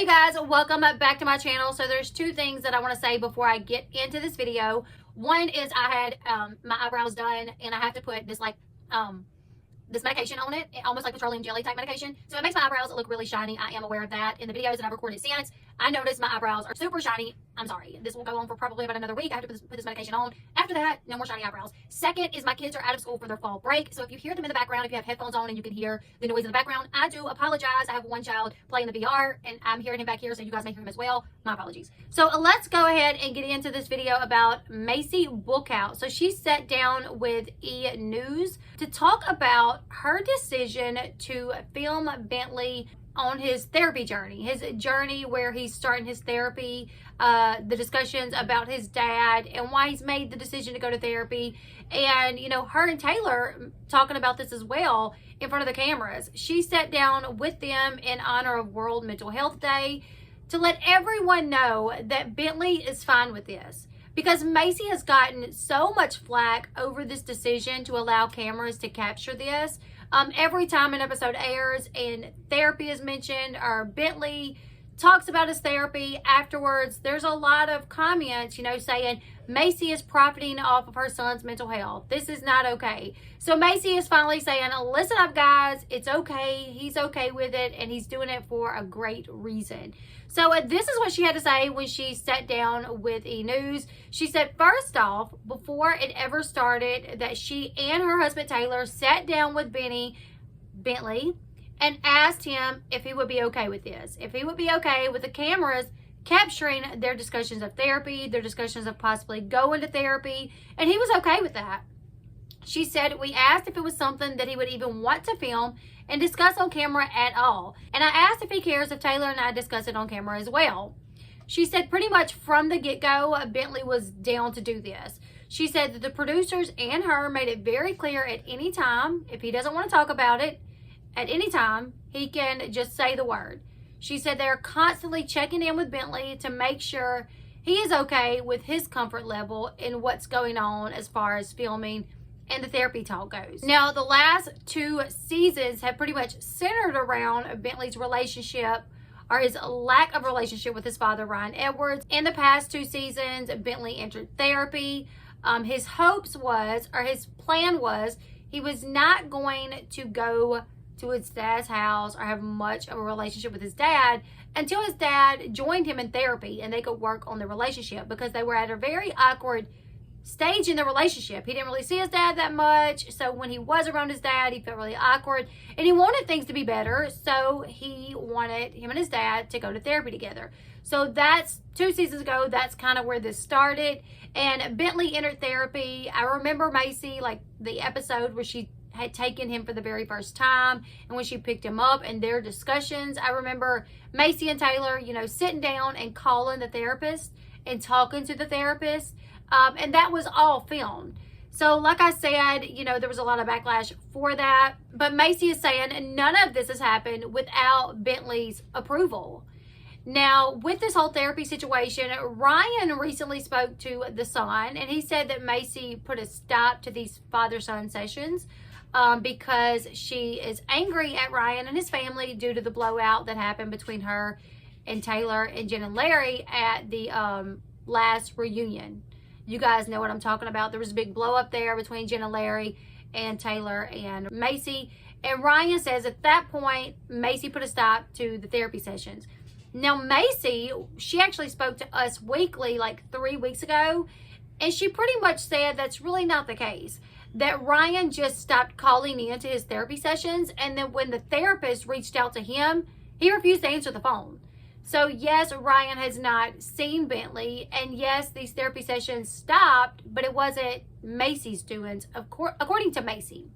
Hey guys, welcome back to my channel. So there's two things that I want to say before I get into this video. One is I had my eyebrows done and I have to put this this medication on it, almost like petroleum jelly type medication. So it makes my eyebrows look really shiny. I am aware of that. In the videos that I've recorded since, I noticed my eyebrows are super shiny. I'm sorry. This will go on for probably about another week. I have to put this medication on. After that, no more shiny eyebrows. Second is my kids are out of school for their fall break. So if you hear them in the background, if you have headphones on and you can hear the noise in the background, I do apologize. I have one child playing the VR and I'm hearing him back here, so you guys may hear him as well. My apologies. So let's go ahead and get into this video about Maci Bookout. So she sat down with E! News to talk about her decision to film Bentley on his therapy journey, where he's starting his therapy, the discussions about his dad and why he's made the decision to go to therapy. And, you know, her and Taylor talking about this as well in front of the cameras. She sat down with them in honor of World Mental Health Day to let everyone know that Bentley is fine with this. Because Maci has gotten so much flack over this decision to allow cameras to capture this. Every time an episode airs and therapy is mentioned or Bentley talks about his therapy afterwards, there's a lot of comments, you know, saying Maci is profiting off of her son's mental health. This is not okay. So Maci is finally saying, listen up guys, it's okay. He's okay with it and he's doing it for a great reason. So this is what she had to say when she sat down with E! News. She said, first off, before it ever started, that she and her husband Taylor sat down with Bentley and asked him if he would be okay with this. If he would be okay with the cameras capturing their discussions of therapy, their discussions of possibly going to therapy, and he was okay with that. She said, we asked if it was something that he would even want to film and discuss on camera at all. And I asked if he cares if Taylor and I discuss it on camera as well. She said pretty much from the get-go, Bentley was down to do this. She said that the producers and her made it very clear at any time, if he doesn't want to talk about it, at any time, he can just say the word. She said they're constantly checking in with Bentley to make sure he is okay with his comfort level in what's going on as far as filming and the therapy talk goes. Now, the last two seasons have pretty much centered around Bentley's relationship or his lack of relationship with his father, Ryan Edwards. In the past two seasons, Bentley entered therapy. His hopes was, or his plan was, he was not going to go to his dad's house or have much of a relationship with his dad until his dad joined him in therapy and they could work on the relationship, because they were at a very awkward stage in the relationship. He didn't really see his dad that much, so when he was around his dad, he felt really awkward and he wanted things to be better, so he wanted him and his dad to go to therapy together. So that's 2 seasons ago. That's kind of where this started, and Bentley entered therapy. I remember Maci, like the episode where she had taken him for the very first time and when she picked him up and their discussions. I remember Maci and Taylor, you know, sitting down and calling the therapist and talking to the therapist. And that was all filmed. So like I said, you know, there was a lot of backlash for that. But Maci is saying none of this has happened without Bentley's approval. Now, with this whole therapy situation, Ryan recently spoke to the son, and he said that Maci put a stop to these father-son sessions because she is angry at Ryan and his family due to the blowout that happened between her and Taylor and Jen and Larry at the last reunion. You guys know what I'm talking about. There was a big blow up there between Jen and Larry and Taylor and Maci. And Ryan says at that point, Maci put a stop to the therapy sessions. Now, Maci, she actually spoke to Us Weekly like 3 weeks ago, and she pretty much said that's really not the case. That Ryan just stopped calling in to his therapy sessions, and then when the therapist reached out to him, he refused to answer the phone. So yes, Ryan has not seen Bentley, and yes, these therapy sessions stopped, but it wasn't Maci's doings, according to Maci.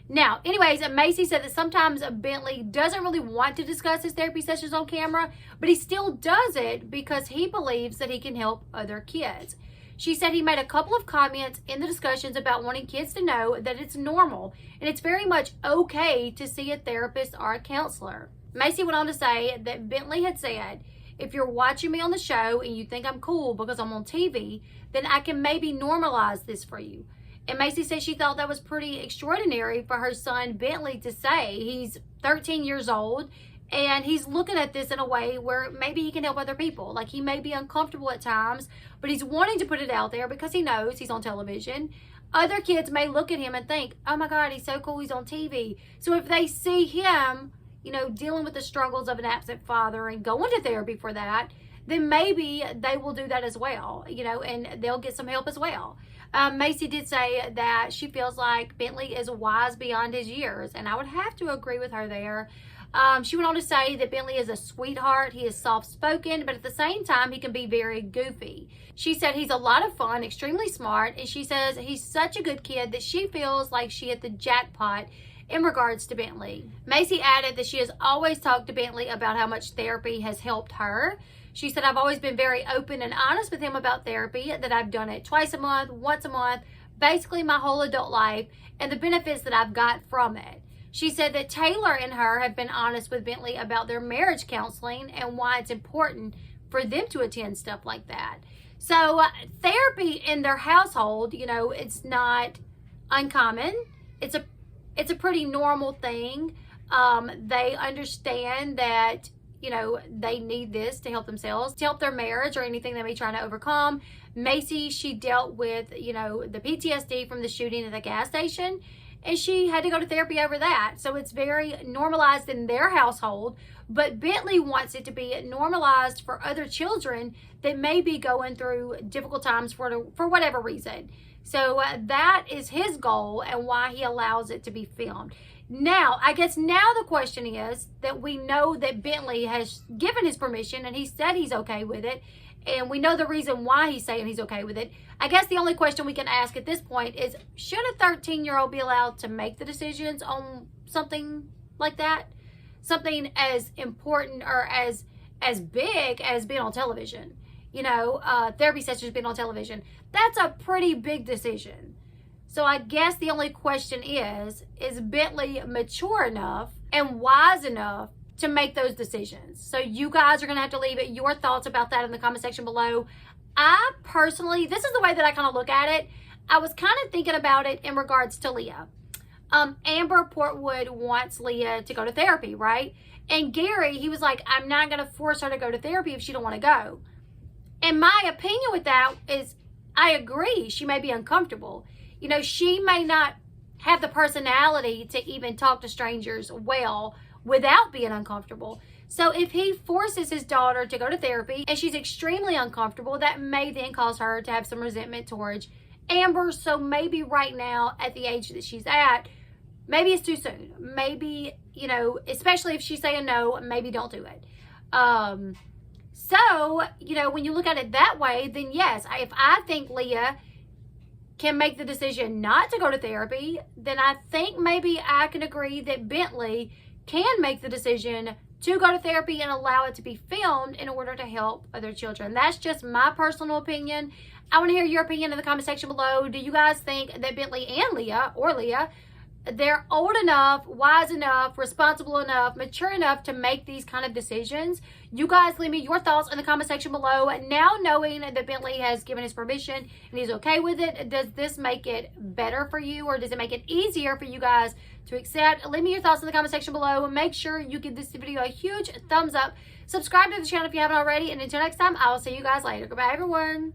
Now, anyways, Maci said that sometimes Bentley doesn't really want to discuss his therapy sessions on camera, but he still does it because he believes that he can help other kids. She said he made a couple of comments in the discussions about wanting kids to know that it's normal and it's very much okay to see a therapist or a counselor. Maci went on to say that Bentley had said, if you're watching me on the show and you think I'm cool because I'm on TV, then I can maybe normalize this for you. And Maci said she thought that was pretty extraordinary for her son Bentley to say. He's 13 years old And he's looking at this in a way where maybe he can help other people. Like, he may be uncomfortable at times, but he's wanting to put it out there because he knows he's on television. Other kids may look at him and think, oh my God, he's so cool, he's on TV. So if they see him, you know, dealing with the struggles of an absent father and going to therapy for that, then maybe they will do that as well, you know, and they'll get some help as well. Maci did say that she feels like Bentley is wise beyond his years, and I would have to agree with her there. She went on to say that Bentley is a sweetheart. He is soft-spoken, but at the same time, he can be very goofy. She said he's a lot of fun, extremely smart, and she says he's such a good kid that she feels like she hit the jackpot in regards to Bentley. Maci added that she has always talked to Bentley about how much therapy has helped her. She said, I've always been very open and honest with him about therapy, that I've done it twice a month, once a month, basically my whole adult life, and the benefits that I've got from it. She said that Taylor and her have been honest with Bentley about their marriage counseling and why it's important for them to attend stuff like that. So therapy in their household, you know, it's not uncommon. It's a pretty normal thing. They understand that, you know, they need this to help themselves, to help their marriage or anything they may be trying to overcome. Maci, she dealt with, you know, the PTSD from the shooting at the gas station, and she had to go to therapy over that. So it's very normalized in their household, but Bentley wants it to be normalized for other children that may be going through difficult times for whatever reason. So that is his goal and why he allows it to be filmed. Now, I guess now the question is that we know that Bentley has given his permission and he said he's okay with it. And we know the reason why he's saying he's okay with it. I guess the only question we can ask at this point is, should a 13-year-old be allowed to make the decisions on something like that? Something as important or as big as being on television. You know, therapy sessions being on television. That's a pretty big decision. So I guess the only question is Bentley mature enough and wise enough to make those decisions? So you guys are going to have to leave your thoughts about that in the comment section below. I personally, this is the way that I kind of look at it. I was kind of thinking about it in regards to Leah. Amber Portwood wants Leah to go to therapy, right? And Gary, he was like, I'm not going to force her to go to therapy if she don't want to go. And my opinion with that is, I agree. She may be uncomfortable. You know, she may not have the personality to even talk to strangers well without being uncomfortable. So if he forces his daughter to go to therapy and she's extremely uncomfortable, that may then cause her to have some resentment towards Amber. So maybe right now at the age that she's at, maybe it's too soon. Maybe, you know, especially if she's saying no, maybe don't do it. So, you know, when you look at it that way, then yes, if I think Leah can make the decision not to go to therapy, then I think maybe I can agree that Bentley can make the decision to go to therapy and allow it to be filmed in order to help other children. That's just my personal opinion. I want to hear your opinion in the comment section below. Do you guys think that Bentley and Leah, they're old enough, wise enough, responsible enough, mature enough to make these kind of decisions? You guys leave me your thoughts in the comment section below. Now knowing that Bentley has given his permission and he's okay with it, does this make it better for you, or does it make it easier for you guys to accept? Leave me your thoughts in the comment section below. Make sure you give this video a huge thumbs up. Subscribe to the channel if you haven't already. And until next time, I will see you guys later. Goodbye, everyone.